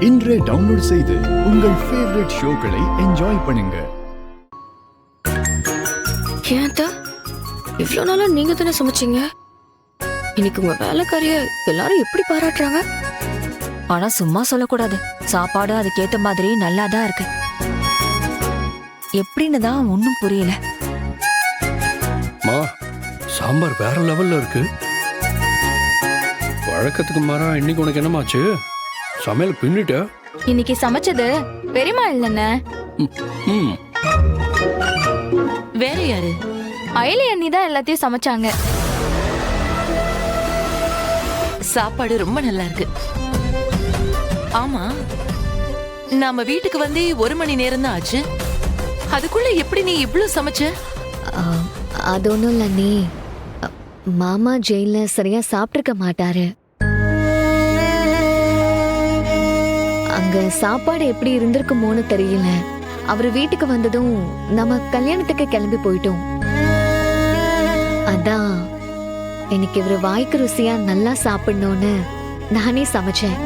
இன்றே டவுன்லோட் செய்து உங்கள் ஃபேவரட் ஷோக்களை என்ஜாய் பண்ணுங்க. ஏன்டா இவ்வளோ நாளா நீங்க தானே சமைச்சீங்க? இன்னைக்கு உங்க வேலைக்காரிய எல்லாரும் எப்படி பாராட்டுறாங்க? ஆனா சும்மா சொல்லக்கூடாது, சாப்பாடு அதுக்கேத்த மாதிரி நல்லா தான் இருக்கு. எப்படின்னு தான் ஒன்னும் புரியல. சாம்பார் வேற லெவல்ல இருக்கு. வழக்கத்துக்கு மாறா இன்னைக்கு உனக்கு என்னமாச்சு? சமையல் பின்னிட்ட? இன்னைக்கு சமைச்சது பெரியமா இல்லைண்ணே, வேற யாரு? அயலி அண்ணி தான் எல்லாத்தையும் சமைச்சாங்க. சாப்பாடு ரொம்ப நல்லா இருக்கு. ஆமா, நாம வீட்டுக்கு வந்து 1 மணி நேரம் தான் ஆச்சு. அதுக்குள்ள எப்படி நீ இவ்ளோ சமைச்ச? அது ஒன்றும் இல்லை நீ, மாமா ஜெயில சரியா சாப்பிட்டுருக்க மாட்டாரு. அங்க சாப்பாடு எப்படி இருந்திருக்குமோன்னு தெரியல. அவரு வீட்டுக்கு வந்ததும் நம்ம கல்யாணத்துக்கு கிளம்பி போயிட்டோம். அதான் இன்னைக்கு இவரு வாய்க்கு ருசியா நல்லா சாப்பிடணும்னு நானே சமைச்சேன்.